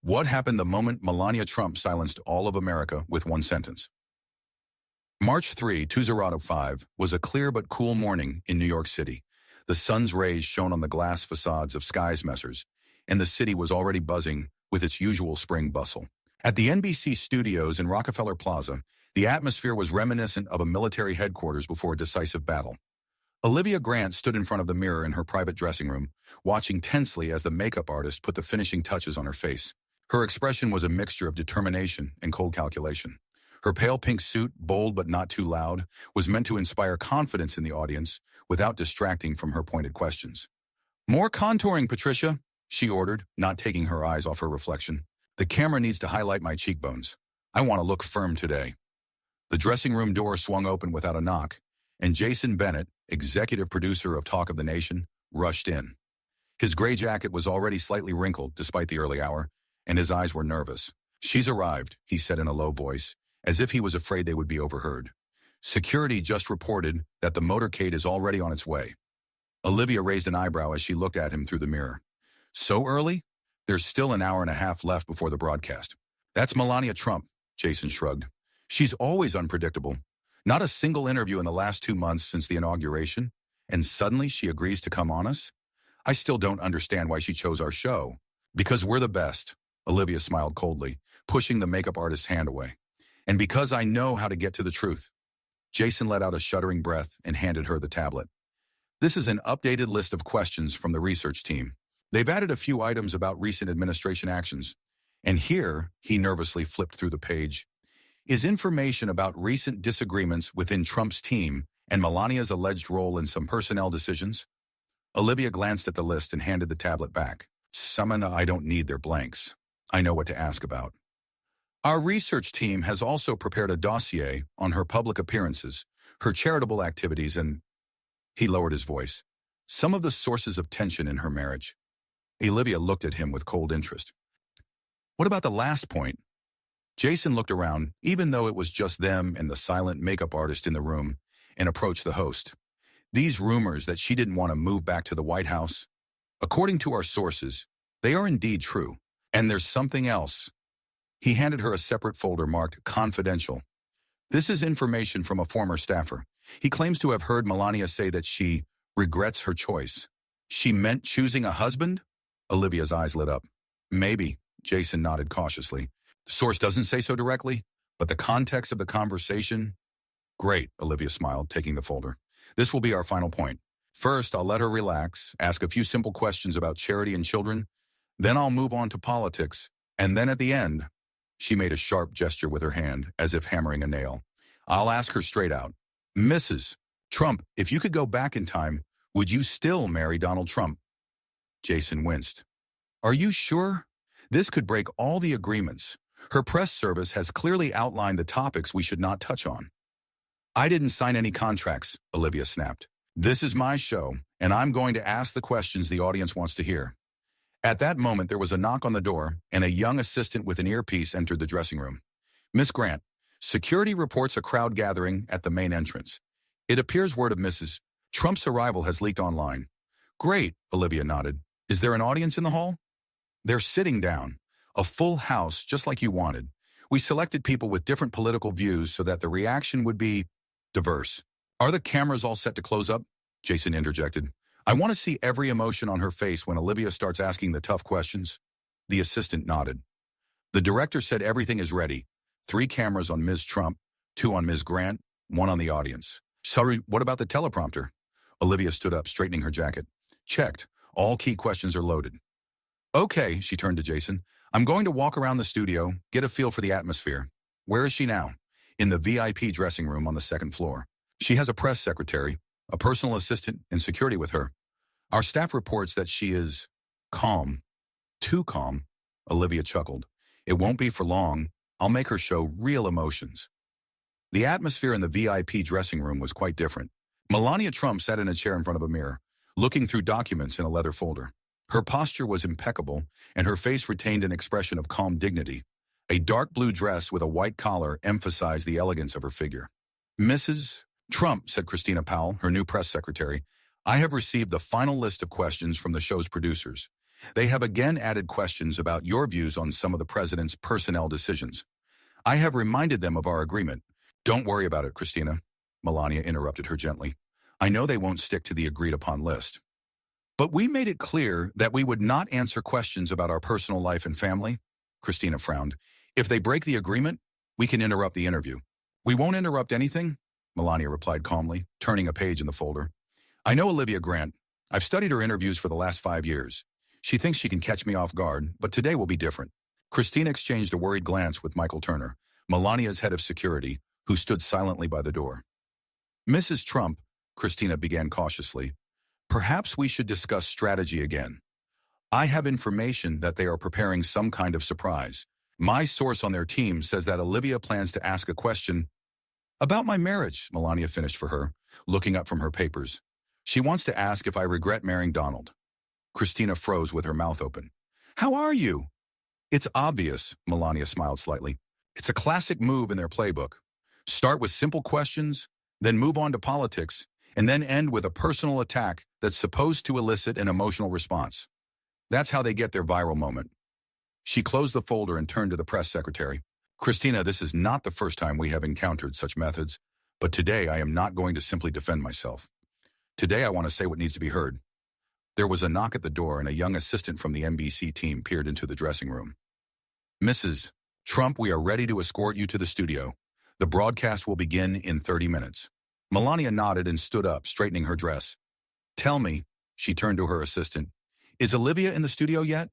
What happened the moment Melania Trump silenced all of America with one sentence? March 3, 2005 was a clear but cool morning in New York City. The sun's rays shone on the glass facades of Sky's Messers, and the city was already buzzing with its usual spring bustle. At the NBC studios in Rockefeller Plaza, the atmosphere was reminiscent of a military headquarters before a decisive battle. Olivia Grant stood in front of the mirror in her private dressing room, watching tensely as the makeup artist put the finishing touches on her face. Her expression was a mixture of determination and cold calculation. Her pale pink suit, bold but not too loud, was meant to inspire confidence in the audience without distracting from her pointed questions. "More contouring, Patricia," she ordered, not taking her eyes off her reflection. "The camera needs to highlight my cheekbones. I want to look firm today." The dressing room door swung open without a knock, and Jason Bennett, executive producer of Talk of the Nation, rushed in. His gray jacket was already slightly wrinkled despite the early hour, and his eyes were nervous. "She's arrived," he said in a low voice, as if he was afraid they would be overheard. "Security just reported that the motorcade is already on its way." Olivia raised an eyebrow as she looked at him through the mirror. "So early? There's still an hour and a half left before the broadcast." "That's Melania Trump," Jason shrugged. "She's always unpredictable. Not a single interview in the last 2 months since the inauguration, and suddenly she agrees to come on us? I still don't understand why she chose our show." "Because we're the best," Olivia smiled coldly, pushing the makeup artist's hand away. "And because I know how to get to the truth." Jason let out a shuddering breath and handed her the tablet. "This is an updated list of questions from the research team. They've added a few items about recent administration actions. And here," he nervously flipped through the page, "is information about recent disagreements within Trump's team and Melania's alleged role in some personnel decisions." Olivia glanced at the list and handed the tablet back. I don't need their blanks. I know what to ask about." "Our research team has also prepared a dossier on her public appearances, her charitable activities, and," he lowered his voice, "some of the sources of tension in her marriage." Olivia looked at him with cold interest. "What about the last point?" Jason looked around, even though it was just them and the silent makeup artist in the room, and approached the host. "These rumors that she didn't want to move back to the White House? According to our sources, they are indeed true. And there's something else." He handed her a separate folder marked Confidential. "This is information from a former staffer. He claims to have heard Melania say that she regrets her choice." "She meant choosing a husband?" Olivia's eyes lit up. "Maybe," Jason nodded cautiously. "The source doesn't say so directly, but the context of the conversation—" "Great," Olivia smiled, taking the folder. "This will be our final point. First, I'll let her relax, ask a few simple questions about charity and children. Then I'll move on to politics. And then at the end," she made a sharp gesture with her hand, as if hammering a nail, "I'll ask her straight out. Mrs. Trump, if you could go back in time, would you still marry Donald Trump?" Jason winced. "Are you sure? This could break all the agreements. Her press service has clearly outlined the topics we should not touch on." "I didn't sign any contracts," Olivia snapped. "This is my show, and I'm going to ask the questions the audience wants to hear." At that moment, there was a knock on the door, and a young assistant with an earpiece entered the dressing room. "Miss Grant, security reports a crowd gathering at the main entrance. It appears word of Mrs. Trump's arrival has leaked online." "Great," Olivia nodded. "Is there an audience in the hall?" "They're sitting down. A full house, just like you wanted. We selected people with different political views so that the reaction would be diverse." "Are the cameras all set to close up?" Jason interjected. "I want to see every emotion on her face when Olivia starts asking the tough questions." The assistant nodded. "The director said everything is ready. 3 cameras on Ms. Trump, 2 on Ms. Grant, 1 on the audience." "Sorry, what about the teleprompter?" Olivia stood up, straightening her jacket. "Checked. All key questions are loaded." "Okay," she turned to Jason. "I'm going to walk around the studio, get a feel for the atmosphere. Where is she now?" "In the VIP dressing room on the 2nd floor. She has a press secretary, a personal assistant, and security with her. Our staff reports that she is calm." "Too calm," Olivia chuckled. "It won't be for long. I'll make her show real emotions." The atmosphere in the VIP dressing room was quite different. Melania Trump sat in a chair in front of a mirror, looking through documents in a leather folder. Her posture was impeccable, and her face retained an expression of calm dignity. A dark blue dress with a white collar emphasized the elegance of her figure. "Mrs. Trump," said Christina Powell, her new press secretary, "I have received the final list of questions from the show's producers. They have again added questions about your views on some of the president's personnel decisions. I have reminded them of our agreement. Don't worry about it, Christina. Melania interrupted her gently. I know they won't stick to the agreed-upon list. But we made it clear that we would not answer questions about our personal life and family. Christina frowned. If they break the agreement, we can interrupt the interview. We won't interrupt anything, Melania replied calmly, turning a page in the folder. I know Olivia Grant. I've studied her interviews for the last 5 years. She thinks she can catch me off guard, but today will be different. Christina exchanged a worried glance with Michael Turner, Melania's head of security, who stood silently by the door. Mrs. Trump, Christina began cautiously, perhaps we should discuss strategy again. I have information that they are preparing some kind of surprise. My source on their team says that Olivia plans to ask a question about my marriage, Melania finished for her, looking up from her papers. She wants to ask if I regret marrying Donald. Christina froze with her mouth open. How are you? It's obvious, Melania smiled slightly. It's a classic move in their playbook. Start with simple questions, then move on to politics, and then end with a personal attack that's supposed to elicit an emotional response. That's how they get their viral moment. She closed the folder and turned to the press secretary. Christina, this is not the first time we have encountered such methods, but today I am not going to simply defend myself. Today I want to say what needs to be heard. There was a knock at the door and a young assistant from the NBC team peered into the dressing room. Mrs. Trump, we are ready to escort you to the studio. The broadcast will begin in 30 minutes. Melania nodded and stood up, straightening her dress. Tell me, she turned to her assistant, is Olivia in the studio yet?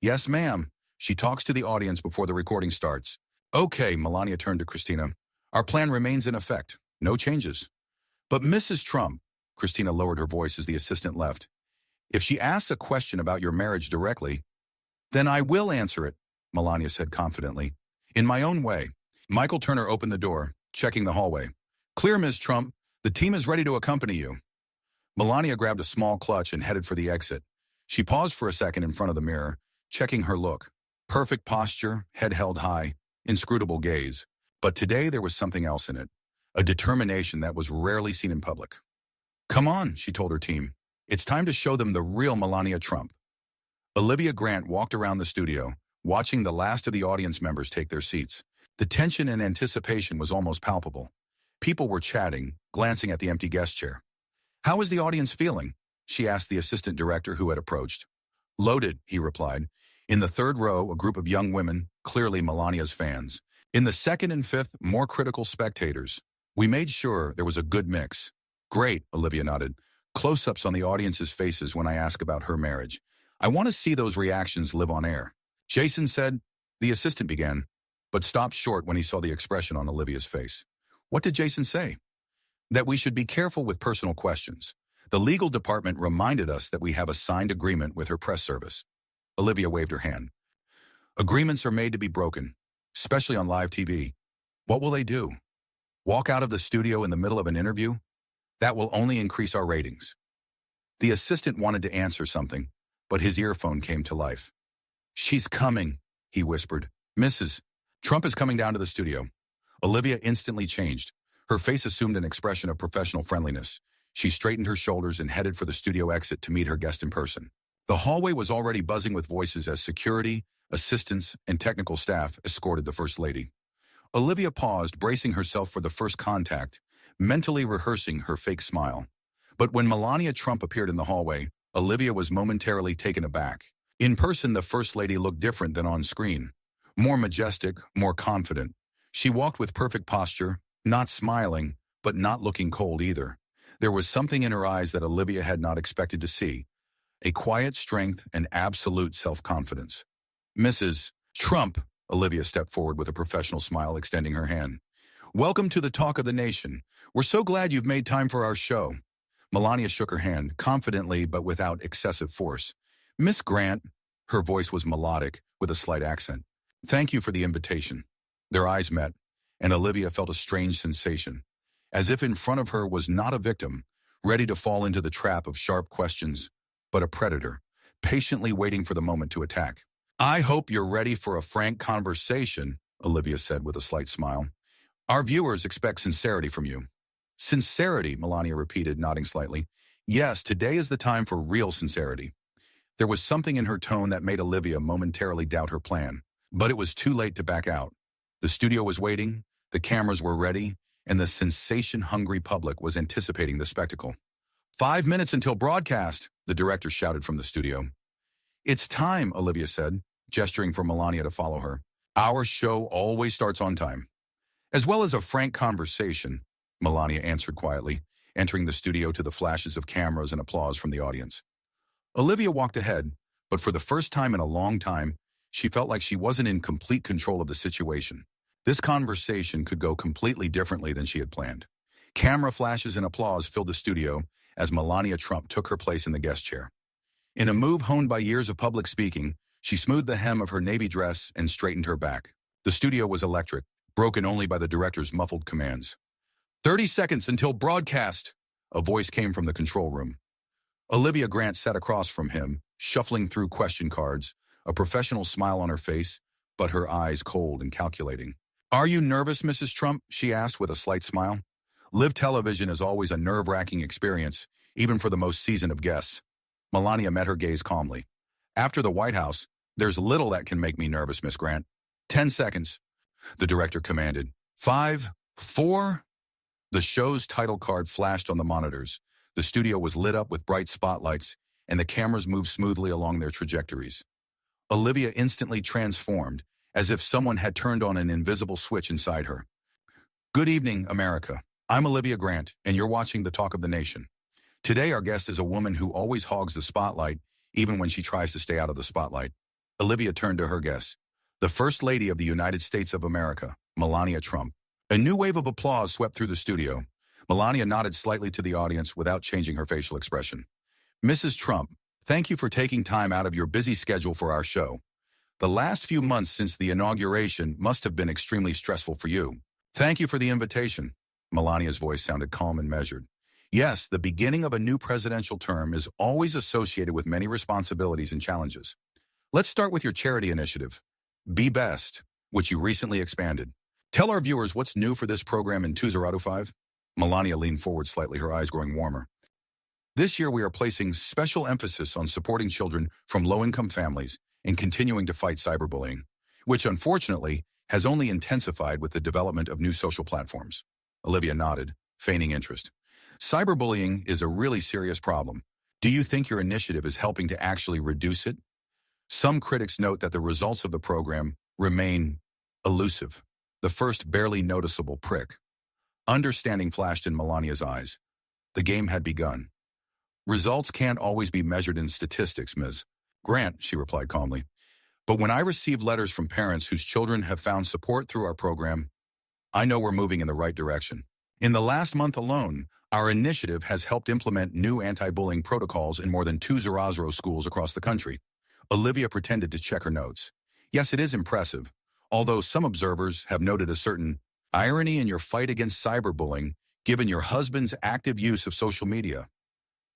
Yes, ma'am. She talks to the audience before the recording starts. Okay, Melania turned to Christina. Our plan remains in effect. No changes. But Mrs. Trump, Christina lowered her voice as the assistant left. If she asks a question about your marriage directly, then I will answer it, Melania said confidently. In my own way. Michael Turner opened the door, checking the hallway. Clear, Ms. Trump. The team is ready to accompany you. Melania grabbed a small clutch and headed for the exit. She paused for a second in front of the mirror, checking her look. Perfect posture, head held high, inscrutable gaze. But today there was something else in it. A determination that was rarely seen in public. Come on, she told her team. It's time to show them the real Melania Trump. Olivia Grant walked around the studio, watching the last of the audience members take their seats. The tension and anticipation was almost palpable. People were chatting, glancing at the empty guest chair. How is the audience feeling? She asked the assistant director who had approached. Loaded, he replied. In the third row, a group of young women, clearly Melania's fans. In the second and fifth, more critical spectators. We made sure there was a good mix. Great, Olivia nodded. Close-ups on the audience's faces when I ask about her marriage. I want to see those reactions live on air. Jason said, the assistant began, but stopped short when he saw the expression on Olivia's face. What did Jason say? That we should be careful with personal questions. The legal department reminded us that we have a signed agreement with her press service. Olivia waved her hand. Agreements are made to be broken, especially on live TV. What will they do? Walk out of the studio in the middle of an interview? That will only increase our ratings. The assistant wanted to answer something, but his earphone came to life. She's coming, he whispered. Mrs. Trump is coming down to the studio. Olivia instantly changed. Her face assumed an expression of professional friendliness. She straightened her shoulders and headed for the studio exit to meet her guest in person. The hallway was already buzzing with voices as security, assistants, and technical staff escorted the First Lady. Olivia paused, bracing herself for the first contact, mentally rehearsing her fake smile. But when Melania Trump appeared in the hallway, Olivia was momentarily taken aback. In person, the First Lady looked different than on screen. More majestic, more confident. She walked with perfect posture, not smiling, but not looking cold either. There was something in her eyes that Olivia had not expected to see. A quiet strength and absolute self-confidence. Mrs. Trump, Olivia stepped forward with a professional smile, extending her hand. Welcome to the Talk of the Nation. We're so glad you've made time for our show. Melania shook her hand, confidently but without excessive force. Miss Grant, her voice was melodic, with a slight accent. Thank you for the invitation. Their eyes met, and Olivia felt a strange sensation, as if in front of her was not a victim, ready to fall into the trap of sharp questions, but a predator, patiently waiting for the moment to attack. I hope you're ready for a frank conversation, Olivia said with a slight smile. Our viewers expect sincerity from you. Sincerity, Melania repeated, nodding slightly. Yes, today is the time for real sincerity. There was something in her tone that made Olivia momentarily doubt her plan. But it was too late to back out. The studio was waiting, the cameras were ready, and the sensation-hungry public was anticipating the spectacle. 5 minutes until broadcast, the director shouted from the studio. It's time, Olivia said, gesturing for Melania to follow her. Our show always starts on time. As well as a frank conversation, Melania answered quietly, entering the studio to the flashes of cameras and applause from the audience. Olivia walked ahead, but for the first time in a long time, she felt like she wasn't in complete control of the situation. This conversation could go completely differently than she had planned. Camera flashes and applause filled the studio as Melania Trump took her place in the guest chair. In a move honed by years of public speaking, she smoothed the hem of her navy dress and straightened her back. The studio was electric, broken only by the director's muffled commands. 30 seconds until broadcast, a voice came from the control room. Olivia Grant sat across from him, shuffling through question cards, a professional smile on her face, but her eyes cold and calculating. Are you nervous, Mrs. Trump? She asked with a slight smile. Live television is always a nerve-wracking experience, even for the most seasoned of guests. Melania met her gaze calmly. After the White House, there's little that can make me nervous, Miss Grant. 10 seconds, the director commanded. 5, 4. The show's title card flashed on the monitors. The studio was lit up with bright spotlights, and the cameras moved smoothly along their trajectories. Olivia instantly transformed, as if someone had turned on an invisible switch inside her. Good evening, America. I'm Olivia Grant, and you're watching The Talk of the Nation. Today, our guest is a woman who always hogs the spotlight, even when she tries to stay out of the spotlight. Olivia turned to her guest, the First Lady of the United States of America, Melania Trump. A new wave of applause swept through the studio. Melania nodded slightly to the audience without changing her facial expression. Mrs. Trump, thank you for taking time out of your busy schedule for our show. The last few months since the inauguration must have been extremely stressful for you. Thank you for the invitation. Melania's voice sounded calm and measured. Yes, the beginning of a new presidential term is always associated with many responsibilities and challenges. Let's start with your charity initiative, Be Best, which you recently expanded. Tell our viewers what's new for this program in 2025. Melania leaned forward slightly, her eyes growing warmer. This year we are placing special emphasis on supporting children from low-income families and continuing to fight cyberbullying, which unfortunately has only intensified with the development of new social platforms. Olivia nodded, feigning interest. Cyberbullying is a really serious problem. Do you think your initiative is helping to actually reduce it? Some critics note that the results of the program remain elusive, the first barely noticeable prick. Understanding flashed in Melania's eyes. The game had begun. Results can't always be measured in statistics, Ms. Grant, she replied calmly. But when I receive letters from parents whose children have found support through our program, I know we're moving in the right direction. In the last month alone, our initiative has helped implement new anti-bullying protocols in more than 2,000 schools across the country. Olivia pretended to check her notes. Yes, it is impressive, although some observers have noted a certain irony in your fight against cyberbullying, given your husband's active use of social media.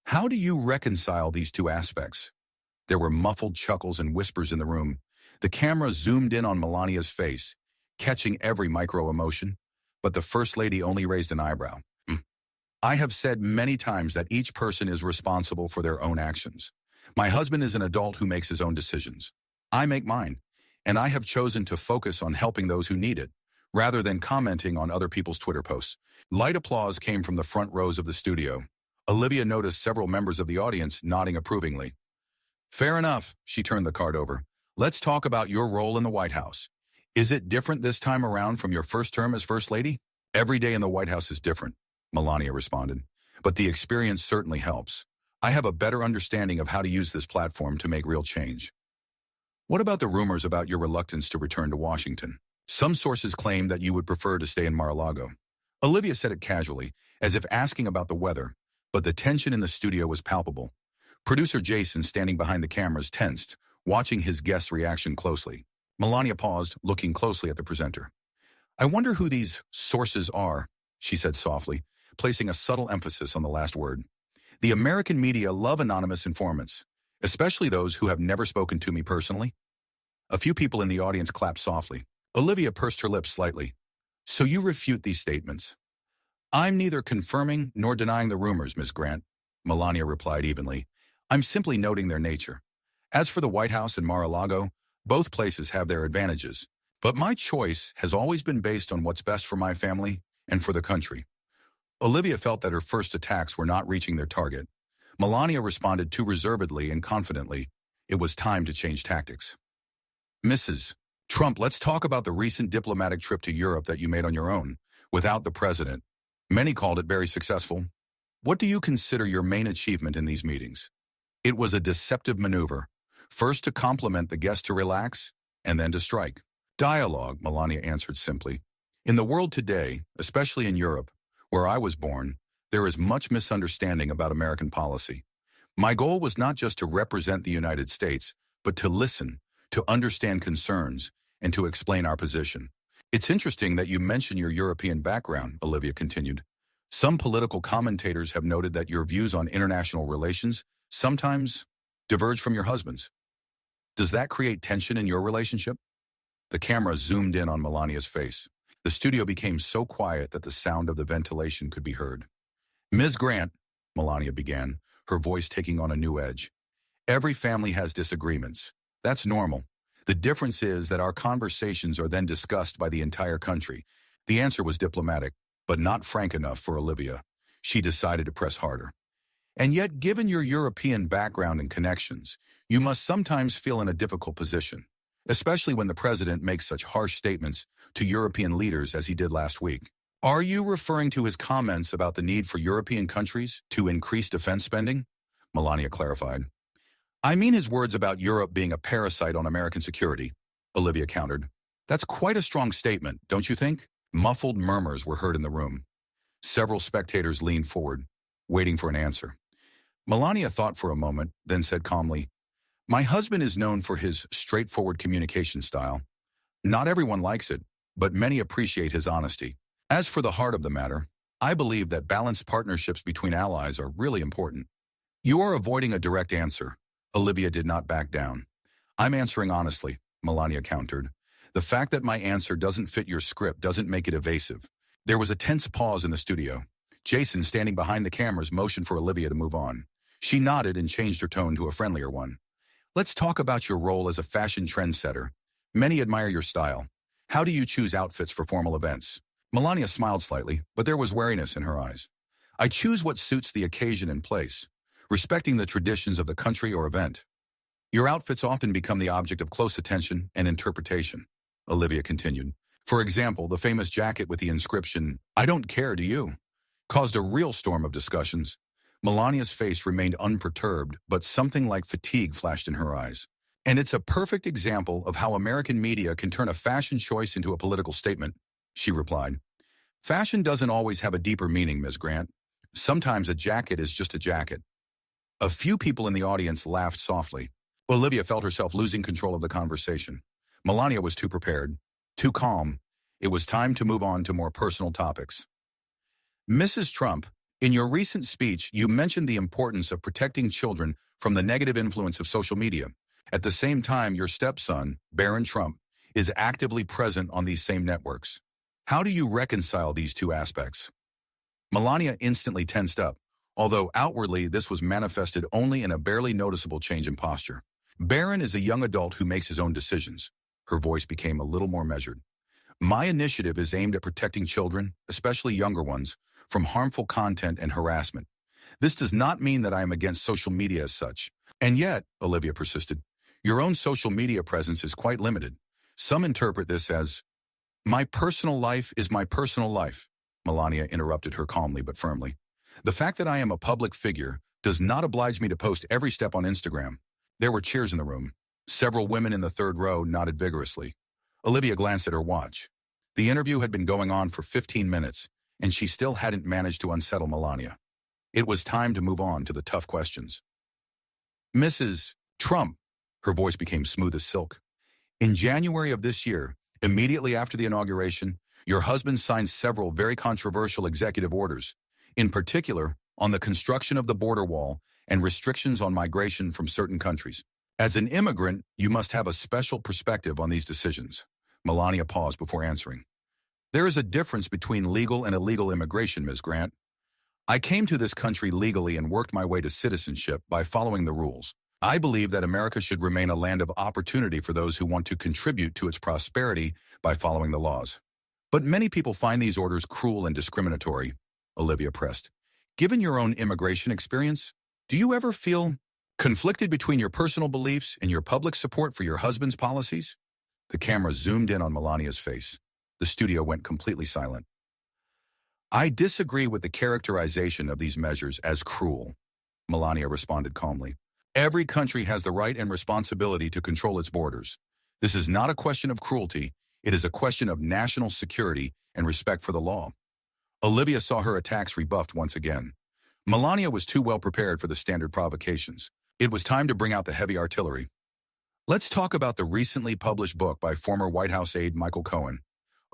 How do you reconcile these two aspects? There were muffled chuckles and whispers in the room. The camera zoomed in on Melania's face, catching every micro-emotion, but the First Lady only raised an eyebrow. I have said many times that each person is responsible for their own actions. My husband is an adult who makes his own decisions. I make mine, and I have chosen to focus on helping those who need it, rather than commenting on other people's Twitter posts. Light applause came from the front rows of the studio. Olivia noticed several members of the audience nodding approvingly. Fair enough, she turned the card over. Let's talk about your role in the White House. Is it different this time around from your first term as First Lady? Every day in the White House is different, Melania responded. But the experience certainly helps. I have a better understanding of how to use this platform to make real change. What about the rumors about your reluctance to return to Washington? Some sources claim that you would prefer to stay in Mar-a-Lago. Olivia said it casually, as if asking about the weather, but the tension in the studio was palpable. Producer Jason, standing behind the cameras, tensed, watching his guest's reaction closely. Melania paused, looking closely at the presenter. I wonder who these sources are, she said softly, placing a subtle emphasis on the last word. The American media love anonymous informants, especially those who have never spoken to me personally. A few people in the audience clapped softly. Olivia pursed her lips slightly. So you refute these statements? I'm neither confirming nor denying the rumors, Ms. Grant, Melania replied evenly. I'm simply noting their nature. As for the White House and Mar-a-Lago, both places have their advantages. But my choice has always been based on what's best for my family and for the country. Olivia felt that her first attacks were not reaching their target. Melania responded too reservedly and confidently. It was time to change tactics. Mrs. Trump, let's talk about the recent diplomatic trip to Europe that you made on your own, without the president. Many called it very successful. What do you consider your main achievement in these meetings? It was a deceptive maneuver, first to compliment the guest to relax, and then to strike. Dialogue, Melania answered simply. In the world today, especially in Europe, where I was born, there is much misunderstanding about American policy. My goal was not just to represent the United States, but to listen, to understand concerns, and to explain our position. It's interesting that you mention your European background, Olivia continued. Some political commentators have noted that your views on international relations sometimes diverge from your husband's. Does that create tension in your relationship? The camera zoomed in on Melania's face. The studio became so quiet that the sound of the ventilation could be heard. Ms. Grant, Melania began, her voice taking on a new edge. Every family has disagreements. That's normal. The difference is that our conversations are then discussed by the entire country. The answer was diplomatic, but not frank enough for Olivia. She decided to press harder. And yet, given your European background and connections, you must sometimes feel in a difficult position, especially when the president makes such harsh statements to European leaders as he did last week. Are you referring to his comments about the need for European countries to increase defense spending? Melania clarified. I mean his words about Europe being a parasite on American security, Olivia countered. That's quite a strong statement, don't you think? Muffled murmurs were heard in the room. Several spectators leaned forward, waiting for an answer. Melania thought for a moment, then said calmly, My husband is known for his straightforward communication style. Not everyone likes it, but many appreciate his honesty. As for the heart of the matter, I believe that balanced partnerships between allies are really important. You are avoiding a direct answer. Olivia did not back down. I'm answering honestly, Melania countered. The fact that my answer doesn't fit your script doesn't make it evasive. There was a tense pause in the studio. Jason, standing behind the cameras, motioned for Olivia to move on. She nodded and changed her tone to a friendlier one. Let's talk about your role as a fashion trendsetter. Many admire your style. How do you choose outfits for formal events? Melania smiled slightly, but there was wariness in her eyes. I choose what suits the occasion and place, respecting the traditions of the country or event. Your outfits often become the object of close attention and interpretation, Olivia continued. For example, the famous jacket with the inscription, I don't care, do you? Caused a real storm of discussions. Melania's face remained unperturbed, but something like fatigue flashed in her eyes. And it's a perfect example of how American media can turn a fashion choice into a political statement, she replied. Fashion doesn't always have a deeper meaning, Ms. Grant. Sometimes a jacket is just a jacket. A few people in the audience laughed softly. Olivia felt herself losing control of the conversation. Melania was too prepared, too calm. It was time to move on to more personal topics. Mrs. Trump, in your recent speech, you mentioned the importance of protecting children from the negative influence of social media. At the same time, your stepson, Barron Trump, is actively present on these same networks. How do you reconcile these two aspects? Melania instantly tensed up, although outwardly this was manifested only in a barely noticeable change in posture. Barron is a young adult who makes his own decisions. Her voice became a little more measured. My initiative is aimed at protecting children, especially younger ones, from harmful content and harassment. This does not mean that I am against social media as such. And yet, Olivia persisted, your own social media presence is quite limited. Some interpret this as, my personal life is my personal life. Melania interrupted her calmly but firmly. The fact that I am a public figure does not oblige me to post every step on Instagram. There were cheers in the room. Several women in the third row nodded vigorously. Olivia glanced at her watch. The interview had been going on for 15 minutes, and she still hadn't managed to unsettle Melania. It was time to move on to the tough questions. Mrs. Trump, her voice became smooth as silk. In January of this year, immediately after the inauguration, your husband signed several very controversial executive orders, in particular on the construction of the border wall and restrictions on migration from certain countries. As an immigrant, you must have a special perspective on these decisions. Melania paused before answering. There is a difference between legal and illegal immigration, Ms. Grant. I came to this country legally and worked my way to citizenship by following the rules. I believe that America should remain a land of opportunity for those who want to contribute to its prosperity by following the laws. But many people find these orders cruel and discriminatory, Olivia pressed. Given your own immigration experience, do you ever feel conflicted between your personal beliefs and your public support for your husband's policies? The camera zoomed in on Melania's face. The studio went completely silent. I disagree with the characterization of these measures as cruel, Melania responded calmly. Every country has the right and responsibility to control its borders. This is not a question of cruelty. It is a question of national security and respect for the law. Olivia saw her attacks rebuffed once again. Melania was too well prepared for the standard provocations. It was time to bring out the heavy artillery. Let's talk about the recently published book by former White House aide Michael Cohen.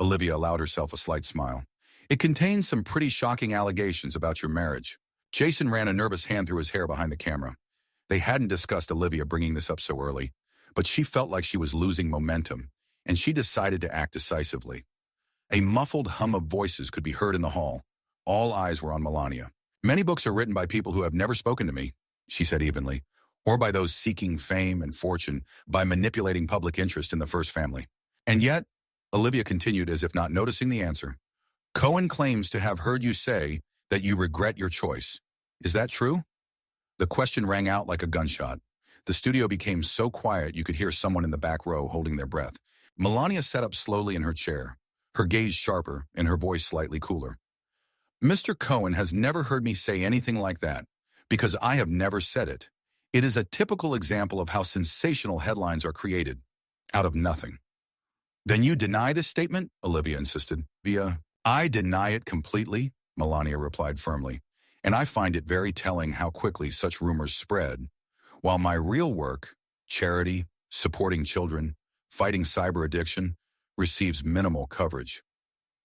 Olivia allowed herself a slight smile. It contains some pretty shocking allegations about your marriage. Jason ran a nervous hand through his hair behind the camera. They hadn't discussed Olivia bringing this up so early, but she felt like she was losing momentum, and she decided to act decisively. A muffled hum of voices could be heard in the hall. All eyes were on Melania. Many books are written by people who have never spoken to me, she said evenly, or by those seeking fame and fortune by manipulating public interest in the first family. And yet, Olivia continued as if not noticing the answer, Cohen claims to have heard you say that you regret your choice. Is that true? The question rang out like a gunshot. The studio became so quiet you could hear someone in the back row holding their breath. Melania sat up slowly in her chair, her gaze sharper and her voice slightly cooler. Mr. Cohen has never heard me say anything like that, because I have never said it. It is a typical example of how sensational headlines are created, out of nothing. Then you deny this statement? Olivia insisted. I deny it completely, Melania replied firmly, and I find it very telling how quickly such rumors spread, while my real work, charity, supporting children, fighting cyber addiction, receives minimal coverage.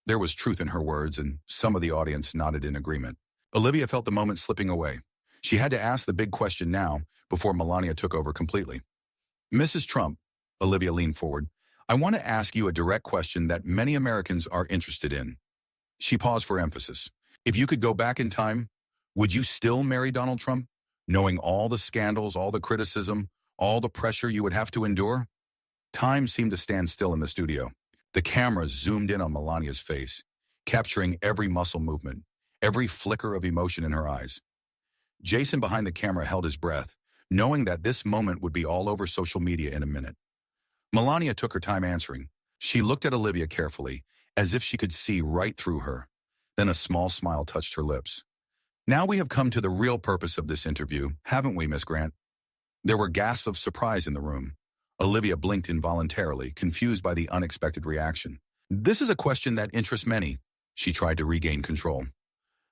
There was truth in her words, and some of the audience nodded in agreement. Olivia felt the moment slipping away. She had to ask the big question now, before Melania took over completely. Mrs. Trump, Olivia leaned forward, I want to ask you a direct question that many Americans are interested in. She paused for emphasis. If you could go back in time, would you still marry Donald Trump, knowing all the scandals, all the criticism, all the pressure you would have to endure? Time seemed to stand still in the studio. The camera zoomed in on Melania's face, capturing every muscle movement, every flicker of emotion in her eyes. Jason behind the camera held his breath, knowing that this moment would be all over social media in a minute. Melania took her time answering. She looked at Olivia carefully, as if she could see right through her. Then a small smile touched her lips. Now we have come to the real purpose of this interview, haven't we, Miss Grant? There were gasps of surprise in the room. Olivia blinked involuntarily, confused by the unexpected reaction. This is a question that interests many. She tried to regain control.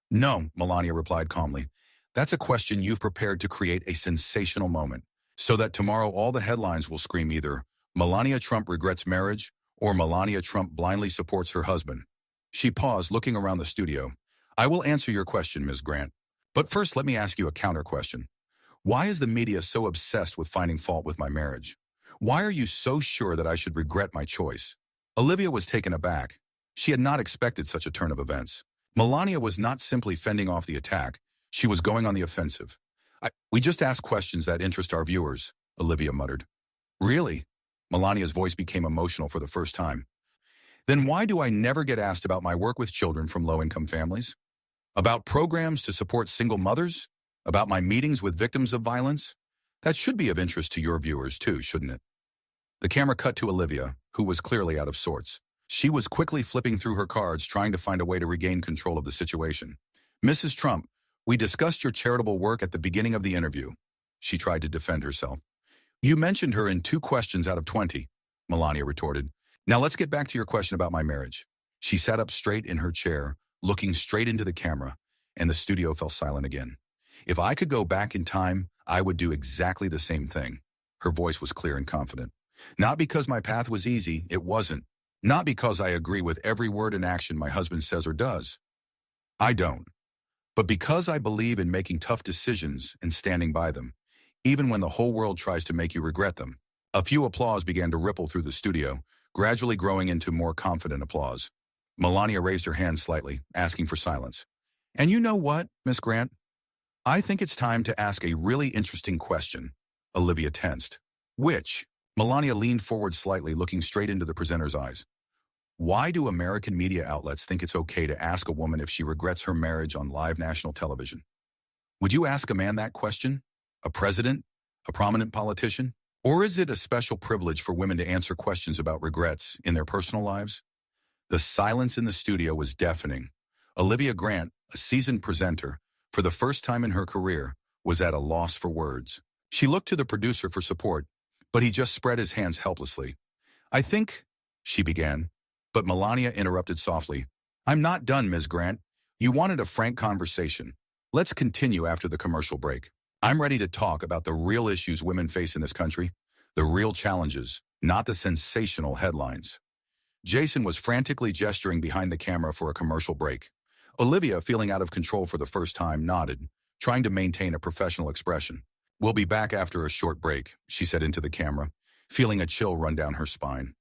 No, Melania replied calmly. That's a question you've prepared to create a sensational moment, so that tomorrow all the headlines will scream either Melania Trump regrets marriage or Melania Trump blindly supports her husband. She paused, looking around the studio. I will answer your question, Ms. Grant. But first, let me ask you a counter question. Why is the media so obsessed with finding fault with my marriage? Why are you so sure that I should regret my choice? Olivia was taken aback. She had not expected such a turn of events. Melania was not simply fending off the attack. She was going on the offensive. We just ask questions that interest our viewers, Olivia muttered. Really? Melania's voice became emotional for the first time. Then why do I never get asked about my work with children from low-income families? About programs to support single mothers? About my meetings with victims of violence? That should be of interest to your viewers too, shouldn't it? The camera cut to Olivia, who was clearly out of sorts. She was quickly flipping through her cards, trying to find a way to regain control of the situation. Mrs. Trump, we discussed your charitable work at the beginning of the interview. She tried to defend herself. You mentioned her in 2 questions out of 20, Melania retorted. Now let's get back to your question about my marriage. She sat up straight in her chair, looking straight into the camera, and the studio fell silent again. If I could go back in time, I would do exactly the same thing. Her voice was clear and confident. Not because my path was easy, it wasn't. Not because I agree with every word and action my husband says or does. I don't. But because I believe in making tough decisions and standing by them, even when the whole world tries to make you regret them. A few applause began to ripple through the studio, gradually growing into more confident applause. Melania raised her hand slightly, asking for silence. And you know what, Miss Grant? I think it's time to ask a really interesting question, Olivia tensed. Which? Melania leaned forward slightly, looking straight into the presenter's eyes. Why do American media outlets think it's okay to ask a woman if she regrets her marriage on live national television? Would you ask a man that question? A president? A prominent politician? Or is it a special privilege for women to answer questions about regrets in their personal lives? The silence in the studio was deafening. Olivia Grant, a seasoned presenter, for the first time in her career, was at a loss for words. She looked to the producer for support, but he just spread his hands helplessly. I think, she began, but Melania interrupted softly. I'm not done, Ms. Grant. You wanted a frank conversation. Let's continue after the commercial break. I'm ready to talk about the real issues women face in this country, the real challenges, not the sensational headlines. Jason was frantically gesturing behind the camera for a commercial break. Olivia, feeling out of control for the first time, nodded, trying to maintain a professional expression. We'll be back after a short break, she said into the camera, feeling a chill run down her spine.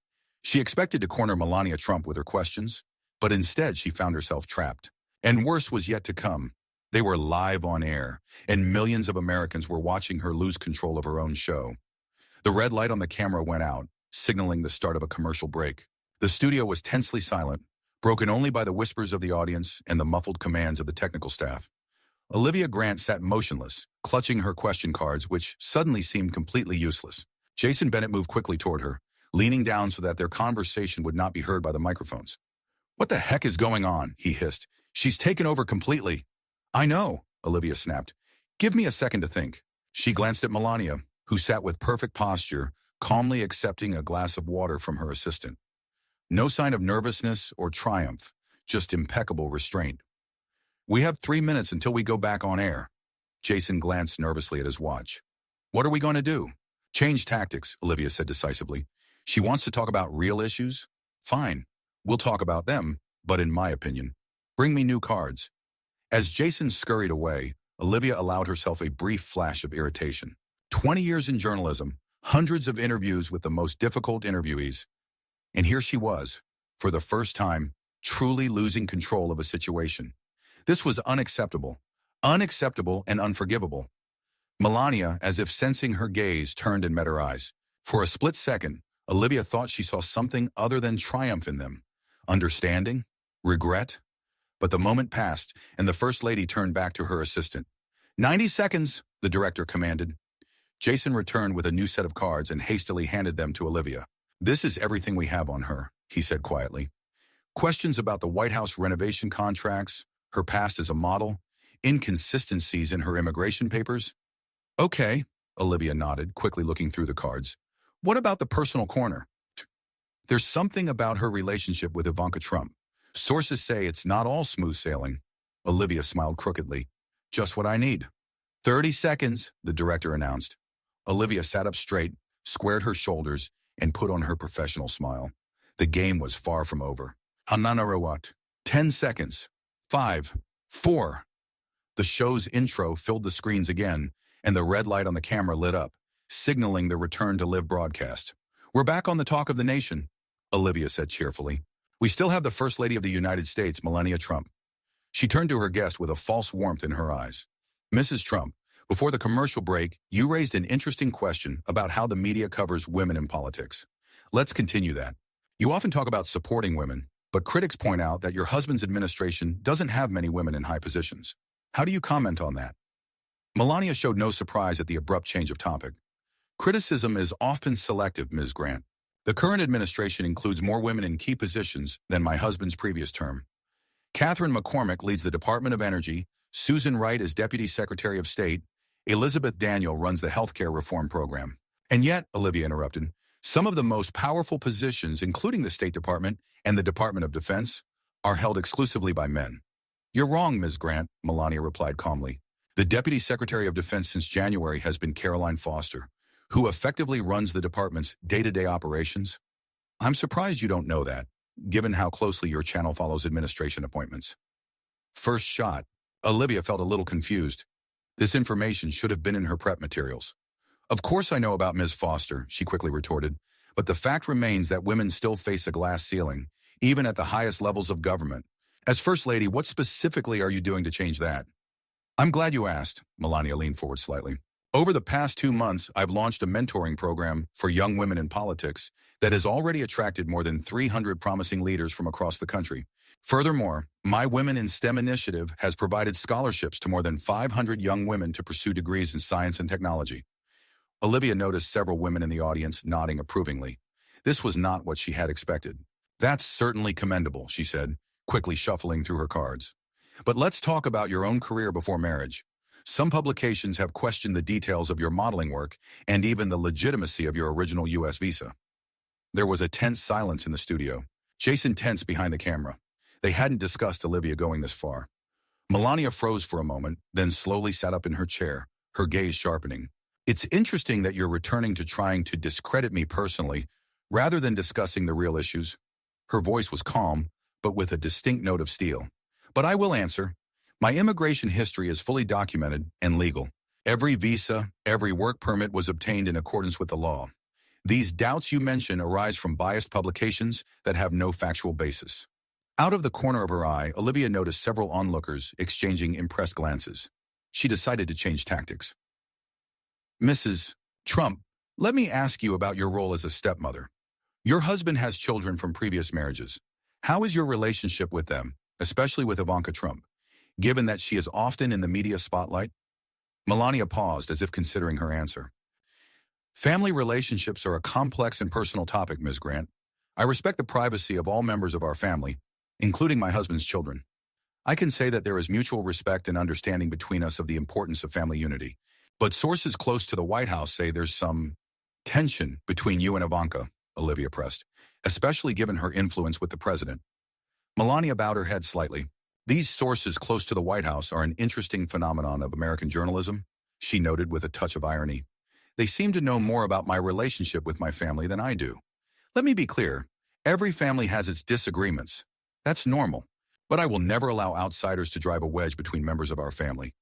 She expected to corner Melania Trump with her questions, but instead she found herself trapped. And worse was yet to come. They were live on air, and millions of Americans were watching her lose control of her own show. The red light on the camera went out, signaling the start of a commercial break. The studio was tensely silent, broken only by the whispers of the audience and the muffled commands of the technical staff. Olivia Grant sat motionless, clutching her question cards, which suddenly seemed completely useless. Jason Bennett moved quickly toward her, leaning down so that their conversation would not be heard by the microphones. What the heck is going on? He hissed. She's taken over completely. I know, Olivia snapped. Give me a second to think. She glanced at Melania, who sat with perfect posture, calmly accepting a glass of water from her assistant. No sign of nervousness or triumph, just impeccable restraint. We have 3 minutes until we go back on air. Jason glanced nervously at his watch. What are we going to do? Change tactics, Olivia said decisively. She wants to talk about real issues? Fine. We'll talk about them, but in my opinion, bring me new cards. As Jason scurried away, Olivia allowed herself a brief flash of irritation. 20 years in journalism, hundreds of interviews with the most difficult interviewees, and here she was, for the first time, truly losing control of a situation. This was unacceptable and unforgivable. Melania, as if sensing her gaze, turned and met her eyes. For a split second, Olivia thought she saw something other than triumph in them. Understanding? Regret? But the moment passed, and the First Lady turned back to her assistant. 90 seconds, the director commanded. Jason returned with a new set of cards and hastily handed them to Olivia. This is everything we have on her, he said quietly. Questions about the White House renovation contracts, her past as a model, inconsistencies in her immigration papers. Okay, Olivia nodded, quickly looking through the cards. What about the personal corner? There's something about her relationship with Ivanka Trump. Sources say it's not all smooth sailing. Olivia smiled crookedly. Just what I need. 30 seconds, the director announced. Olivia sat up straight, squared her shoulders, and put on her professional smile. The game was far from over. Ananarawat. 10 seconds. 5, 4. The show's intro filled the screens again, and the red light on the camera lit up, signaling the return to live broadcast. We're back on the talk of the nation, Olivia said cheerfully. We still have the First Lady of the United States, Melania Trump. She turned to her guest with a false warmth in her eyes. Mrs. Trump, before the commercial break, you raised an interesting question about how the media covers women in politics. Let's continue that. You often talk about supporting women, but critics point out that your husband's administration doesn't have many women in high positions. How do you comment on that? Melania showed no surprise at the abrupt change of topic. Criticism is often selective, Ms. Grant. The current administration includes more women in key positions than my husband's previous term. Catherine McCormick leads the Department of Energy, Susan Wright is Deputy Secretary of State, Elizabeth Daniel runs the healthcare reform program. And yet, Olivia interrupted, some of the most powerful positions, including the State Department and the Department of Defense, are held exclusively by men. You're wrong, Ms. Grant, Melania replied calmly. The Deputy Secretary of Defense since January has been Caroline Foster, who effectively runs the department's day-to-day operations. I'm surprised you don't know that, given how closely your channel follows administration appointments. First shot. Olivia felt a little confused. This information should have been in her prep materials. Of course I know about Ms. Foster, she quickly retorted, but the fact remains that women still face a glass ceiling, even at the highest levels of government. As First Lady, what specifically are you doing to change that? I'm glad you asked, Melania leaned forward slightly. Over the past 2 months, I've launched a mentoring program for young women in politics that has already attracted more than 300 promising leaders from across the country. Furthermore, my Women in STEM initiative has provided scholarships to more than 500 young women to pursue degrees in science and technology. Olivia noticed several women in the audience nodding approvingly. This was not what she had expected. That's certainly commendable, she said, quickly shuffling through her cards. But let's talk about your own career before marriage. Some publications have questioned the details of your modeling work and even the legitimacy of your original U.S. visa. There was a tense silence in the studio. Jason tensed behind the camera. They hadn't discussed Olivia going this far. Melania froze for a moment, then slowly sat up in her chair, her gaze sharpening. It's interesting that you're returning to trying to discredit me personally, rather than discussing the real issues. Her voice was calm, but with a distinct note of steel. But I will answer. My immigration history is fully documented and legal. Every visa, every work permit was obtained in accordance with the law. These doubts you mention arise from biased publications that have no factual basis. Out of the corner of her eye, Olivia noticed several onlookers exchanging impressed glances. She decided to change tactics. Mrs. Trump, let me ask you about your role as a stepmother. Your husband has children from previous marriages. How is your relationship with them, especially with Ivanka Trump, given that she is often in the media spotlight? Melania paused as if considering her answer. Family relationships are a complex and personal topic, Ms. Grant. I respect the privacy of all members of our family, including my husband's children. I can say that there is mutual respect and understanding between us of the importance of family unity. But sources close to the White House say there's some tension between you and Ivanka, Olivia pressed, especially given her influence with the president. Melania bowed her head slightly. These sources close to the White House are an interesting phenomenon of American journalism, she noted with a touch of irony. They seem to know more about my relationship with my family than I do. Let me be clear. Every family has its disagreements. That's normal. But I will never allow outsiders to drive a wedge between members of our family.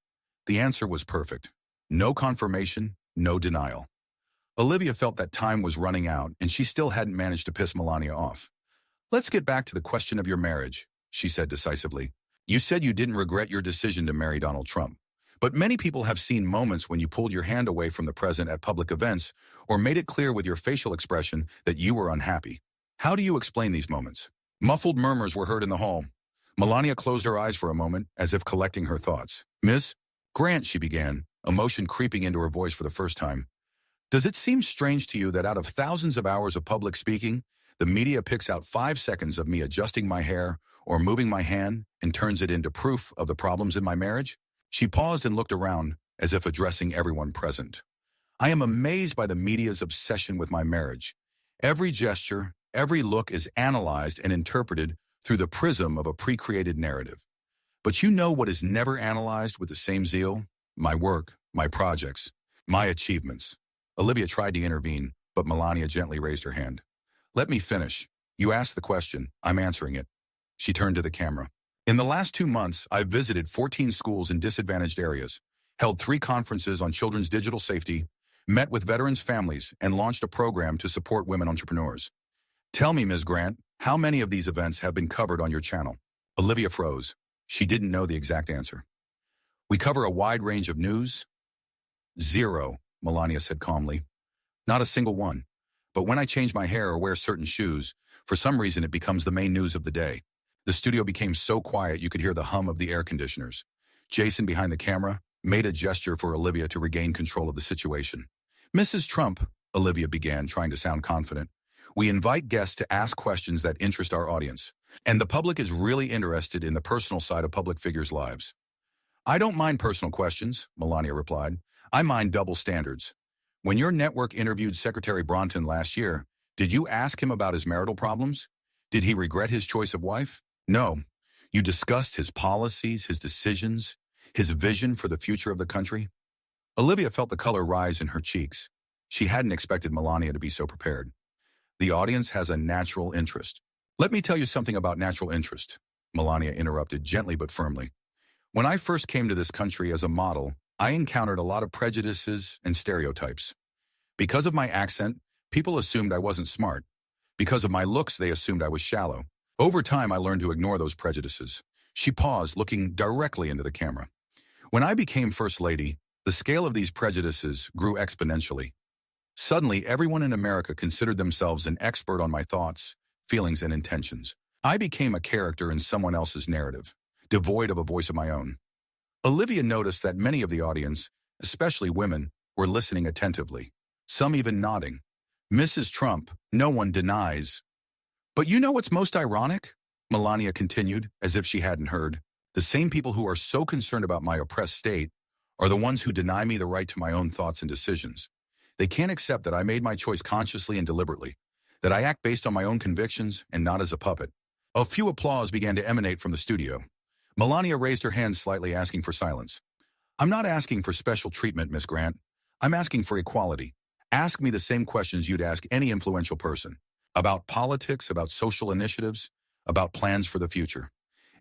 The answer was perfect. No confirmation, no denial. Olivia felt that time was running out, and she still hadn't managed to piss Melania off. Let's get back to the question of your marriage, she said decisively. You said you didn't regret your decision to marry Donald Trump. But many people have seen moments when you pulled your hand away from the president at public events or made it clear with your facial expression that you were unhappy. How do you explain these moments? Muffled murmurs were heard in the hall. Melania closed her eyes for a moment, as if collecting her thoughts. Miss Grant, she began, emotion creeping into her voice for the first time. Does it seem strange to you that out of thousands of hours of public speaking, the media picks out 5 seconds of me adjusting my hair or moving my hand and turns it into proof of the problems in my marriage? She paused and looked around, as if addressing everyone present. I am amazed by the media's obsession with my marriage. Every gesture, every look is analyzed and interpreted through the prism of a pre-created narrative. But you know what is never analyzed with the same zeal? My work, my projects, my achievements. Olivia tried to intervene, but Melania gently raised her hand. Let me finish. You asked the question, I'm answering it. She turned to the camera. In the last 2 months, I've visited 14 schools in disadvantaged areas, held 3 conferences on children's digital safety, met with veterans' families, and launched a program to support women entrepreneurs. Tell me, Ms. Grant, how many of these events have been covered on your channel? Olivia froze. She didn't know the exact answer. We cover a wide range of news. 0, Melania said calmly. Not a single one. But when I change my hair or wear certain shoes, for some reason it becomes the main news of the day. The studio became so quiet you could hear the hum of the air conditioners. Jason, behind the camera, made a gesture for Olivia to regain control of the situation. Mrs. Trump, Olivia began, trying to sound confident, we invite guests to ask questions that interest our audience, and the public is really interested in the personal side of public figures' lives. I don't mind personal questions, Melania replied. I mind double standards. When your network interviewed Secretary Bronton last year, did you ask him about his marital problems? Did he regret his choice of wife? No. You discussed his policies, his decisions, his vision for the future of the country. Olivia felt the color rise in her cheeks. She hadn't expected Melania to be so prepared. The audience has a natural interest. Let me tell you something about natural interest, Melania interrupted gently but firmly. When I first came to this country as a model, I encountered a lot of prejudices and stereotypes. Because of my accent, people assumed I wasn't smart. Because of my looks, they assumed I was shallow. Over time, I learned to ignore those prejudices. She paused, looking directly into the camera. When I became First Lady, The scale of these prejudices grew exponentially. Suddenly, everyone in America considered themselves an expert on my thoughts, feelings, and intentions. I became a character in someone else's narrative, devoid of a voice of my own. Olivia noticed that many of the audience, especially women, were listening attentively, some even nodding. Mrs. Trump, no one denies. But you know what's most ironic? Melania continued, as if she hadn't heard. The same people who are so concerned about my oppressed state are the ones who deny me the right to my own thoughts and decisions. They can't accept that I made my choice consciously and deliberately, that I act based on my own convictions and not as a puppet. A few applause began to emanate from the studio. Melania raised her hand slightly, asking for silence. I'm not asking for special treatment, Miss Grant. I'm asking for equality. Ask me the same questions you'd ask any influential person. About politics, about social initiatives, about plans for the future.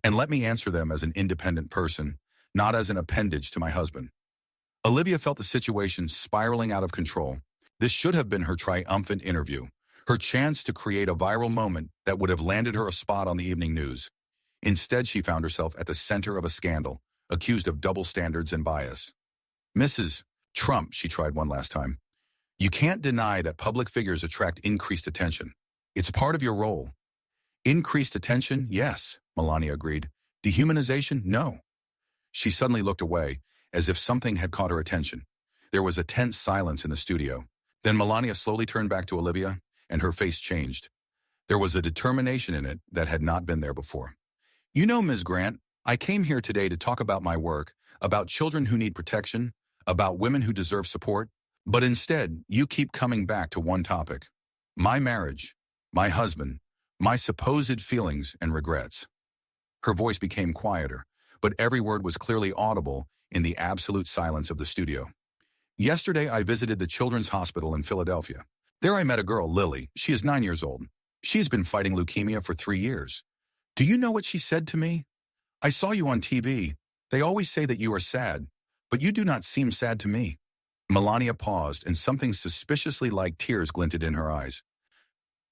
And let me answer them as an independent person, not as an appendage to my husband. Olivia felt the situation spiraling out of control. This should have been her triumphant interview, her chance to create a viral moment that would have landed her a spot on the evening news. Instead, she found herself at the center of a scandal, accused of double standards and bias. Mrs. Trump, she tried one last time. You can't deny that public figures attract increased attention. It's part of your role. Increased attention, yes, Melania agreed. Dehumanization, no. She suddenly looked away, as if something had caught her attention. There was a tense silence in the studio. Then Melania slowly turned back to Olivia, and her face changed. There was a determination in it that had not been there before. You know, Ms. Grant, I came here today to talk about my work, about children who need protection, about women who deserve support, but instead, you keep coming back to one topic. My marriage, my husband, my supposed feelings and regrets. Her voice became quieter, but every word was clearly audible in the absolute silence of the studio. Yesterday, I visited the Children's Hospital in Philadelphia. There I met a girl, Lily. She is 9 years old. She's been fighting leukemia for 3 years. Do you know what she said to me? I saw you on TV. They always say that you are sad, but you do not seem sad to me. Melania paused, and something suspiciously like tears glinted in her eyes.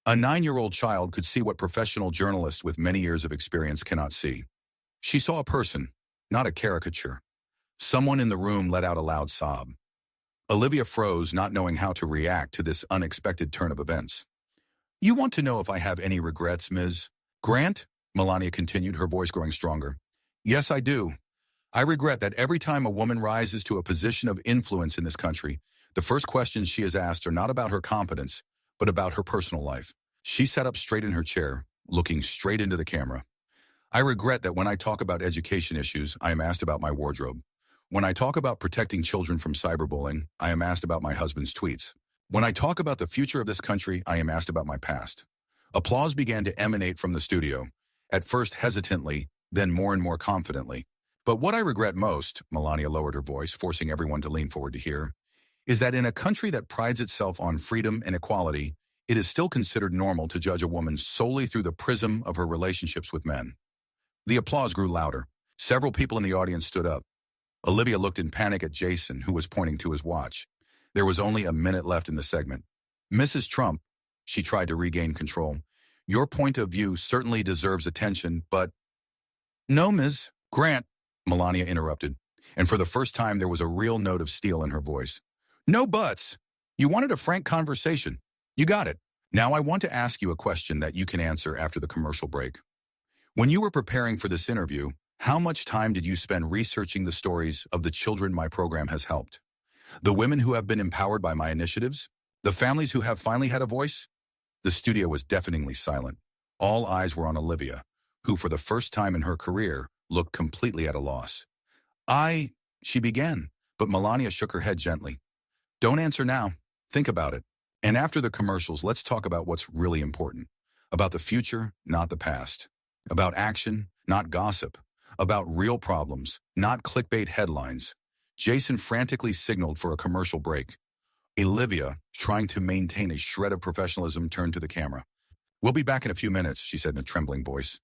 A 9-year-old child could see what professional journalists with many years of experience cannot see. She saw a person, not a caricature. Someone in the room let out a loud sob. Olivia froze, not knowing how to react to this unexpected turn of events. You want to know if I have any regrets, Ms. Grant? Melania continued, her voice growing stronger. Yes, I do. I regret that every time a woman rises to a position of influence in this country, the first questions she is asked are not about her competence, but about her personal life. She sat up straight in her chair, looking straight into the camera. I regret that when I talk about education issues, I am asked about my wardrobe. When I talk about protecting children from cyberbullying, I am asked about my husband's tweets. When I talk about the future of this country, I am asked about my past. Applause began to emanate from the studio, at first hesitantly, then more and more confidently. But what I regret most, Melania lowered her voice, forcing everyone to lean forward to hear, is that in a country that prides itself on freedom and equality, it is still considered normal to judge a woman solely through the prism of her relationships with men. The applause grew louder. Several people in the audience stood up. Olivia looked in panic at Jason, who was pointing to his watch. There was only a minute left in the segment. Mrs. Trump, she tried to regain control, your point of view certainly deserves attention, but... No, Ms. Grant, Melania interrupted, and for the first time there was a real note of steel in her voice. No buts. You wanted a frank conversation. You got it. Now I want to ask you a question that you can answer after the commercial break. When you were preparing for this interview, how much time did you spend researching the stories of the children my program has helped? The women who have been empowered by my initiatives? The families who have finally had a voice? The studio was deafeningly silent. All eyes were on Olivia, who for the first time in her career looked completely at a loss. She began, but Melania shook her head gently. Don't answer now. Think about it. And after the commercials, let's talk about what's really important. About the future, not the past. About action, not gossip. About real problems, not clickbait headlines. Jason frantically signaled for a commercial break. Olivia, trying to maintain a shred of professionalism, turned to the camera. We'll be back in a few minutes, she said in a trembling voice.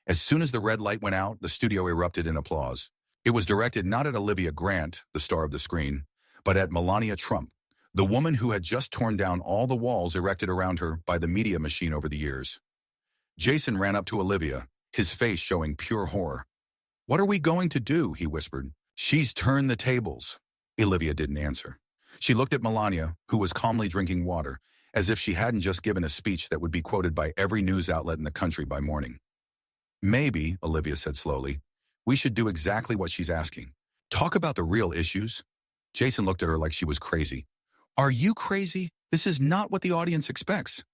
As soon as the red light went out, the studio erupted in applause. It was directed not at Olivia Grant, the star of the screen, but at Melania Trump, the woman who had just torn down all the walls erected around her by the media machine over the years. Jason ran up to Olivia, his face showing pure horror. What are we going to do? He whispered. She's turned the tables. Olivia didn't answer. She looked at Melania, who was calmly drinking water, as if she hadn't just given a speech that would be quoted by every news outlet in the country by morning. Maybe, Olivia said slowly, we should do exactly what she's asking. Talk about the real issues. Jason looked at her like she was crazy. Are you crazy? This is not what the audience expects.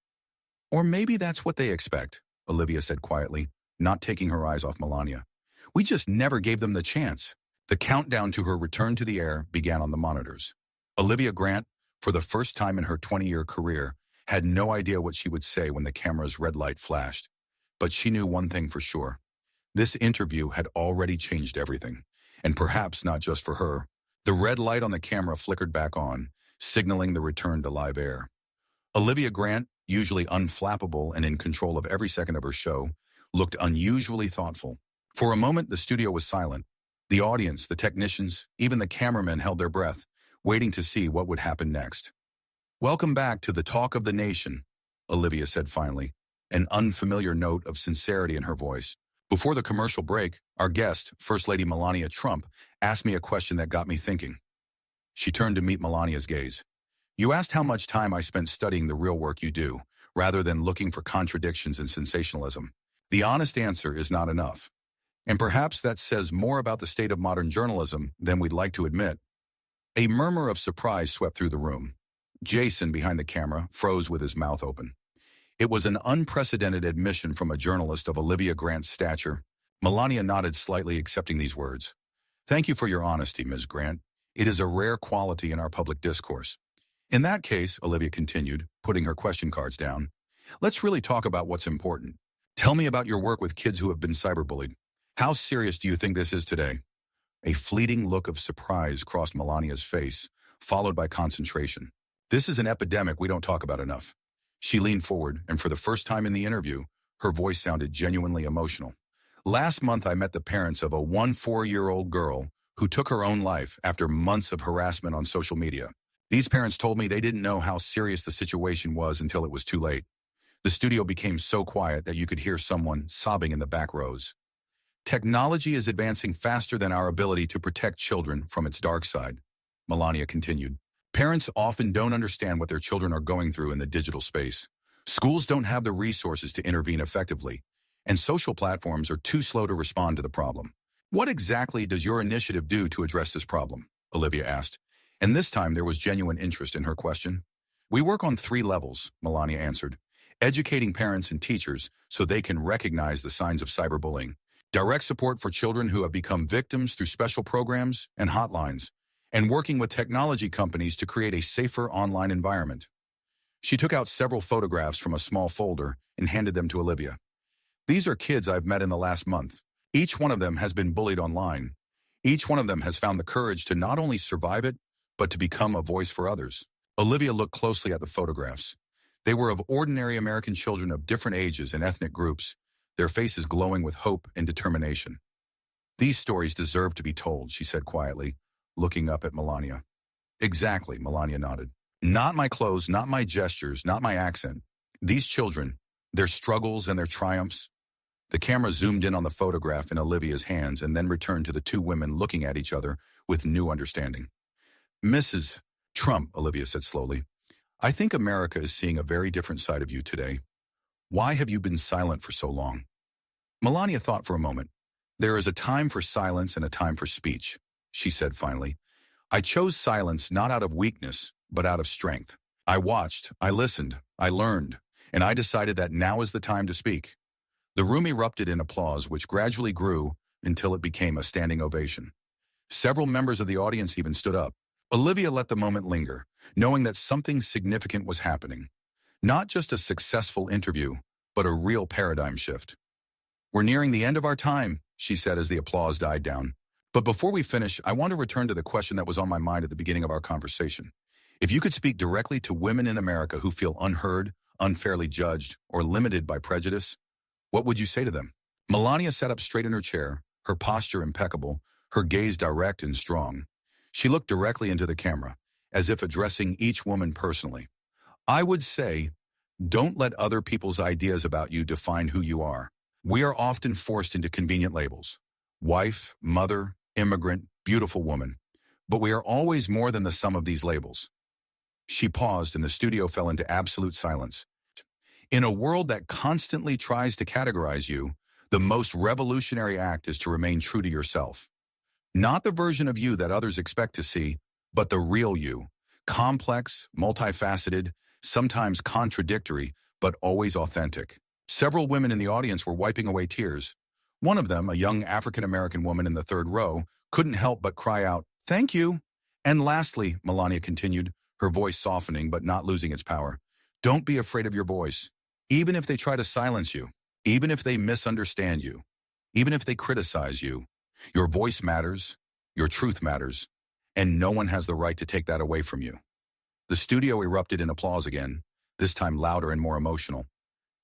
Or maybe that's what they expect, Olivia said quietly, not taking her eyes off Melania. We just never gave them the chance. The countdown to her return to the air began on the monitors. Olivia Grant, for the first time in her 20-year career, had no idea what she would say when the camera's red light flashed. But she knew one thing for sure. This interview had already changed everything, and perhaps not just for her. The red light on the camera flickered back on, signaling the return to live air. Olivia Grant, usually unflappable and in control of every second of her show, looked unusually thoughtful. For a moment, the studio was silent. The audience, the technicians, even the cameramen held their breath, waiting to see what would happen next. Welcome back to the Talk of the Nation, Olivia said finally, an unfamiliar note of sincerity in her voice. Before the commercial break, our guest, First Lady Melania Trump, asked me a question that got me thinking. She turned to meet Melania's gaze. You asked how much time I spent studying the real work you do, rather than looking for contradictions and sensationalism. The honest answer is not enough. And perhaps that says more about the state of modern journalism than we'd like to admit. A murmur of surprise swept through the room. Jason, behind the camera, froze with his mouth open. It was an unprecedented admission from a journalist of Olivia Grant's stature. Melania nodded slightly, accepting these words. Thank you for your honesty, Ms. Grant. It is a rare quality in our public discourse. In that case, Olivia continued, putting her question cards down, let's really talk about what's important. Tell me about your work with kids who have been cyberbullied. How serious do you think this is today? A fleeting look of surprise crossed Melania's face, followed by concentration. This is an epidemic we don't talk about enough. She leaned forward, and for the first time in the interview, her voice sounded genuinely emotional. Last month, I met the parents of a 4-year-old girl who took her own life after months of harassment on social media. These parents told me they didn't know how serious the situation was until it was too late. The studio became so quiet that you could hear someone sobbing in the back rows. Technology is advancing faster than our ability to protect children from its dark side, Melania continued. Parents often don't understand what their children are going through in the digital space. Schools don't have the resources to intervene effectively, and social platforms are too slow to respond to the problem. What exactly does your initiative do to address this problem? Olivia asked, and this time there was genuine interest in her question. We work on 3 levels, Melania answered. Educating parents and teachers so they can recognize the signs of cyberbullying. Direct support for children who have become victims through special programs and hotlines, and working with technology companies to create a safer online environment. She took out several photographs from a small folder and handed them to Olivia. These are kids I've met in the last month. Each one of them has been bullied online. Each one of them has found the courage to not only survive it, but to become a voice for others. Olivia looked closely at the photographs. They were of ordinary American children of different ages and ethnic groups, their faces glowing with hope and determination. These stories deserve to be told, she said quietly, looking up at Melania. Exactly, Melania nodded. Not my clothes, not my gestures, not my accent. These children, their struggles and their triumphs. The camera zoomed in on the photograph in Olivia's hands and then returned to the 2 women looking at each other with new understanding. Mrs. Trump, Olivia said slowly, I think America is seeing a very different side of you today. Why have you been silent for so long? Melania thought for a moment. There is a time for silence and a time for speech, she said finally. I chose silence not out of weakness, but out of strength. I watched, I listened, I learned, and I decided that now is the time to speak. The room erupted in applause, which gradually grew until it became a standing ovation. Several members of the audience even stood up. Olivia let the moment linger, knowing that something significant was happening. Not just a successful interview, but a real paradigm shift. We're nearing the end of our time, she said as the applause died down. But before we finish, I want to return to the question that was on my mind at the beginning of our conversation. If you could speak directly to women in America who feel unheard, unfairly judged, or limited by prejudice, what would you say to them? Melania sat up straight in her chair, her posture impeccable, her gaze direct and strong. She looked directly into the camera, as if addressing each woman personally. I would say, don't let other people's ideas about you define who you are. We are often forced into convenient labels. Wife, mother, immigrant, beautiful woman. But we are always more than the sum of these labels. She paused and the studio fell into absolute silence. In a world that constantly tries to categorize you, the most revolutionary act is to remain true to yourself. Not the version of you that others expect to see, but the real you. Complex, multifaceted, sometimes contradictory, but always authentic. Several women in the audience were wiping away tears. One of them, a young African-American woman in the third row, couldn't help but cry out, "Thank you." And lastly, Melania continued, her voice softening but not losing its power, don't be afraid of your voice. Even if they try to silence you, even if they misunderstand you, even if they criticize you, your voice matters, your truth matters, and no one has the right to take that away from you. The studio erupted in applause again, this time louder and more emotional.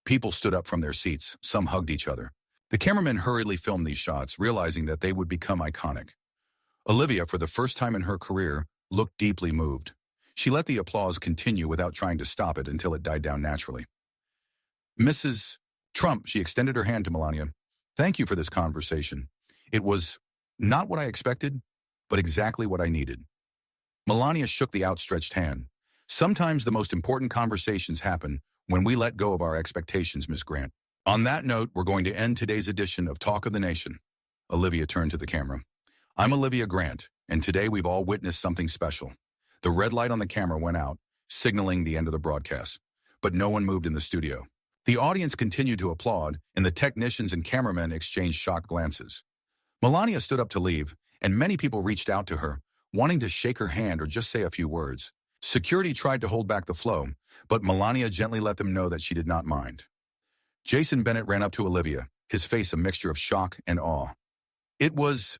People stood up from their seats, some hugged each other. The cameramen hurriedly filmed these shots, realizing that they would become iconic. Olivia, for the first time in her career, looked deeply moved. She let the applause continue without trying to stop it until it died down naturally. "Mrs. Trump," she extended her hand to Melania. "Thank you for this conversation. It was not what I expected, but exactly what I needed." Melania shook the outstretched hand. "Sometimes the most important conversations happen when we let go of our expectations, Ms. Grant." On that note, we're going to end today's edition of Talk of the Nation. Olivia turned to the camera. "I'm Olivia Grant, and today we've all witnessed something special." The red light on the camera went out, signaling the end of the broadcast. But no one moved in the studio. The audience continued to applaud, and the technicians and cameramen exchanged shocked glances. Melania stood up to leave, and many people reached out to her, wanting to shake her hand or just say a few words. Security tried to hold back the flow, but Melania gently let them know that she did not mind. Jason Bennett ran up to Olivia, his face a mixture of shock and awe. "It was..."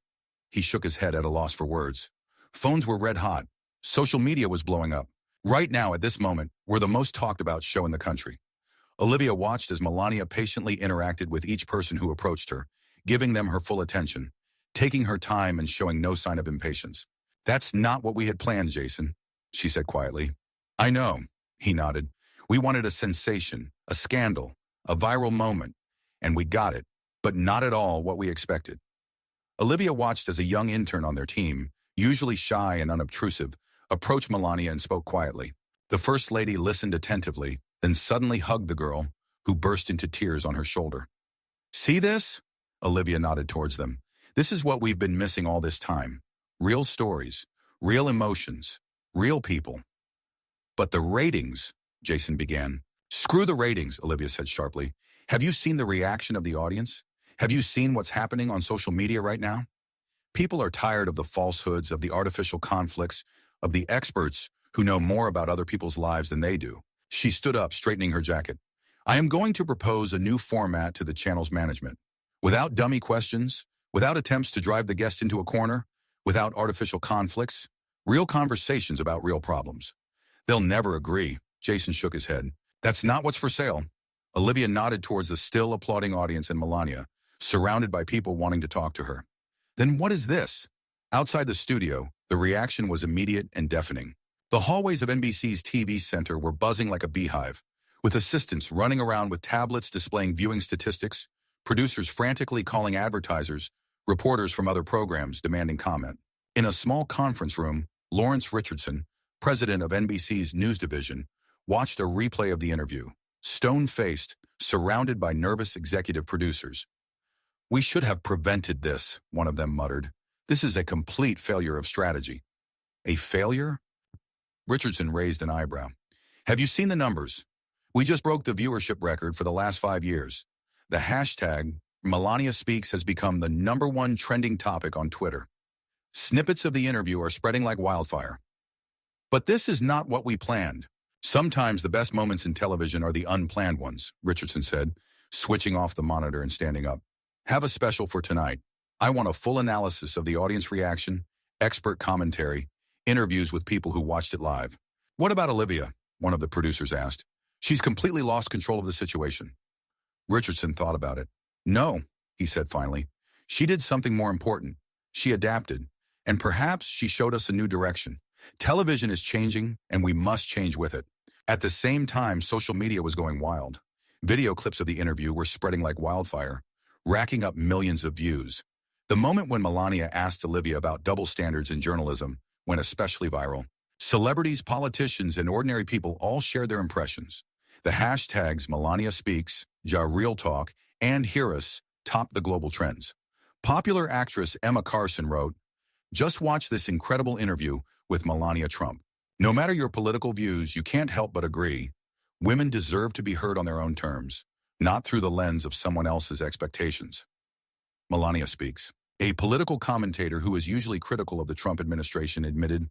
He shook his head at a loss for words. Phones were red hot. Social media was blowing up. Right now, at this moment, we're the most talked about show in the country. Olivia watched as Melania patiently interacted with each person who approached her, giving them her full attention, taking her time and showing no sign of impatience. "That's not what we had planned, Jason," she said quietly. "I know," he nodded. "We wanted a sensation, a scandal, a viral moment, and we got it, but not at all what we expected." Olivia watched as a young intern on their team, usually shy and unobtrusive, approached Melania and spoke quietly. The First Lady listened attentively, then suddenly hugged the girl, who burst into tears on her shoulder. "See this?" Olivia nodded towards them. "This is what we've been missing all this time. Real stories, real emotions, real people." "But the ratings," Jason began. "Screw the ratings," Olivia said sharply. "Have you seen the reaction of the audience? Have you seen what's happening on social media right now? People are tired of the falsehoods, of the artificial conflicts, of the experts who know more about other people's lives than they do." She stood up, straightening her jacket. "I am going to propose a new format to the channel's management. Without dummy questions, without attempts to drive the guest into a corner, without artificial conflicts, real conversations about real problems." "They'll never agree," Jason shook his head. "That's not what's for sale." Olivia nodded towards the still applauding audience and Melania, surrounded by people wanting to talk to her. "Then what is this?" Outside the studio, the reaction was immediate and deafening. The hallways of NBC's TV center were buzzing like a beehive, with assistants running around with tablets displaying viewing statistics, producers frantically calling advertisers, reporters from other programs demanding comment. In a small conference room, Lawrence Richardson, president of NBC's news division, watched a replay of the interview, stone-faced, surrounded by nervous executive producers. "We should have prevented this," one of them muttered. "This is a complete failure of strategy." "A failure?" Richardson raised an eyebrow. "Have you seen the numbers? We just broke the viewership record for the last 5 years. The hashtag Melania Speaks has become the #1 trending topic on Twitter. Snippets of the interview are spreading like wildfire." "But this is not what we planned." "Sometimes the best moments in television are the unplanned ones," Richardson said, switching off the monitor and standing up. "Have a special for tonight. I want a full analysis of the audience reaction, expert commentary, interviews with people who watched it live." "What about Olivia?" one of the producers asked. "She's completely lost control of the situation." Richardson thought about it. "No," he said finally. "She did something more important. She adapted, and perhaps she showed us a new direction. Television is changing, and we must change with it." At the same time, social media was going wild. Video clips of the interview were spreading like wildfire, racking up millions of views. The moment when Melania asked Olivia about double standards in journalism went especially viral. Celebrities, politicians, and ordinary people all shared their impressions. The hashtags Melania Speaks, Ja Real Talk, and Hear Us topped the global trends. Popular actress Emma Carson wrote, "Just watch this incredible interview with Melania Trump. No matter your political views, you can't help but agree. Women deserve to be heard on their own terms, not through the lens of someone else's expectations." Melania Speaks. A political commentator who is usually critical of the Trump administration admitted,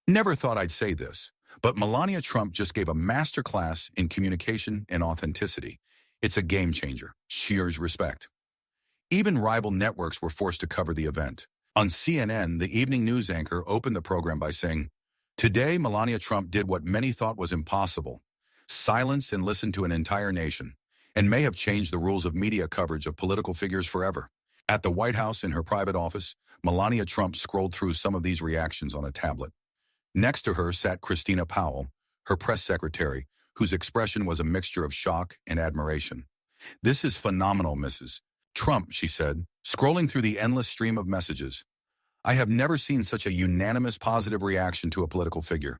"Never thought I'd say this, but Melania Trump just gave a masterclass in communication and authenticity. It's a game changer. Sheers respect." Even rival networks were forced to cover the event. On CNN, the evening news anchor opened the program by saying, "Today, Melania Trump did what many thought was impossible. Silence and listen to an entire nation, and may have changed the rules of media coverage of political figures forever." At the White House in her private office, Melania Trump scrolled through some of these reactions on a tablet. Next to her sat Christina Powell, her press secretary, whose expression was a mixture of shock and admiration. "This is phenomenal, Mrs. Trump," she said, scrolling through the endless stream of messages. "I have never seen such a unanimous positive reaction to a political figure.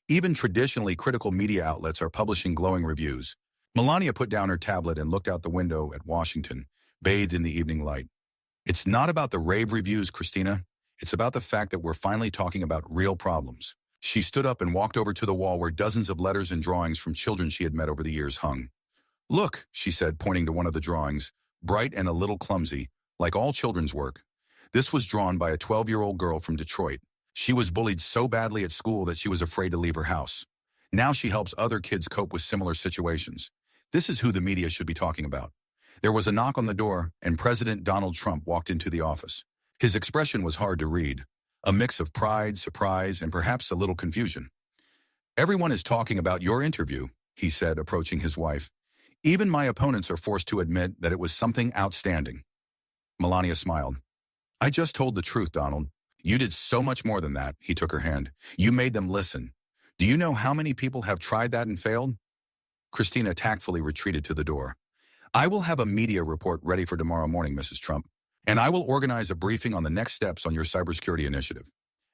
Even traditionally critical media outlets are publishing glowing reviews." Melania put down her tablet and looked out the window at Washington, bathed in the evening light. "It's not about the rave reviews, Christina. It's about the fact that we're finally talking about real problems." She stood up and walked over to the wall where dozens of letters and drawings from children she had met over the years hung. "Look," she said, pointing to one of the drawings, bright and a little clumsy, like all children's work. This was drawn by a 12-year-old girl from Detroit. She was bullied so badly at school that she was afraid to leave her house. Now she helps other kids cope with similar situations. This is who the media should be talking about. There was a knock on the door, and President Donald Trump walked into the office. His expression was hard to read, a mix of pride, surprise, and perhaps a little confusion. "Everyone is talking about your interview," he said, approaching his wife. "Even my opponents are forced to admit that it was something outstanding." Melania smiled. "I just told the truth, Donald. You did so much more than that." He took her hand. "You made them listen. Do you know how many people have tried that and failed?" Christina tactfully retreated to the door. "I will have a media report ready for tomorrow morning, Mrs. Trump, and I will organize a briefing on the next steps on your cybersecurity initiative."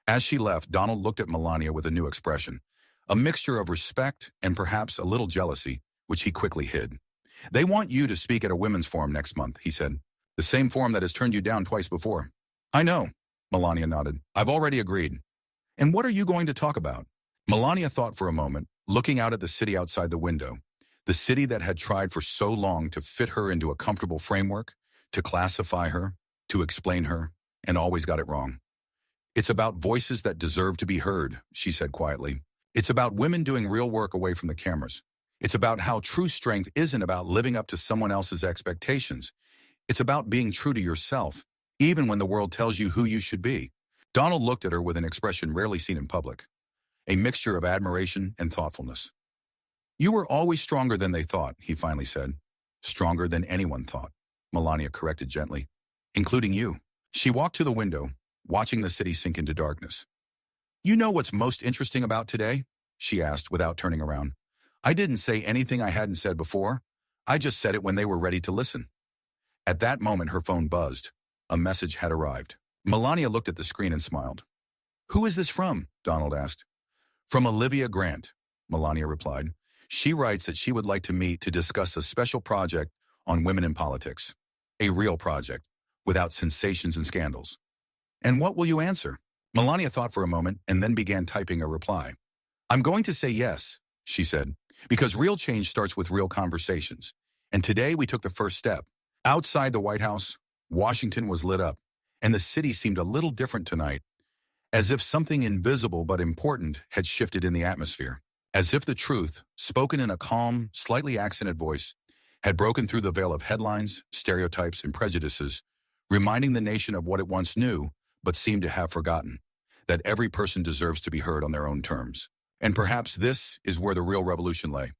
As she left, Donald looked at Melania with a new expression, a mixture of respect and perhaps a little jealousy, which he quickly hid. "They want you to speak at a women's forum next month," he said. "The same forum that has turned you down twice before." "I know," Melania nodded. "I've already agreed." "And what are you going to talk about?" Melania thought for a moment, looking out at the city outside the window. The city that had tried for so long to fit her into a comfortable framework, to classify her, to explain her, and always got it wrong. "It's about voices that deserve to be heard," she said quietly. "It's about women doing real work away from the cameras. It's about how true strength isn't about living up to someone else's expectations. It's about being true to yourself, even when the world tells you who you should be." Donald looked at her with an expression rarely seen in public, a mixture of admiration and thoughtfulness. "You were always stronger than they thought," he finally said. "Stronger than anyone thought," Melania corrected gently. "Including you." She walked to the window, watching the city sink into darkness. "You know what's most interesting about today?" she asked without turning around. "I didn't say anything I hadn't said before. I just said it when they were ready to listen." At that moment, her phone buzzed. A message had arrived. Melania looked at the screen and smiled. "Who is this from?" Donald asked. "From Olivia Grant," Melania replied. "She writes that she would like to meet to discuss a special project on women in politics. A real project, without sensations and scandals." "And what will you answer?" Melania thought for a moment and then began typing a reply. "I'm going to say yes," she said, "because real change starts with real conversations. And today we took the first step. Outside the White House, Washington was lit up, and the city seemed a little different tonight, as if something invisible but important had shifted in the atmosphere. As if the truth, spoken in a calm, slightly accented voice, had broken through the veil of headlines, stereotypes, and prejudices, reminding the nation of what it once knew but seemed to have forgotten, that every person deserves to be heard on their own terms. And perhaps this is where the real revolution lay.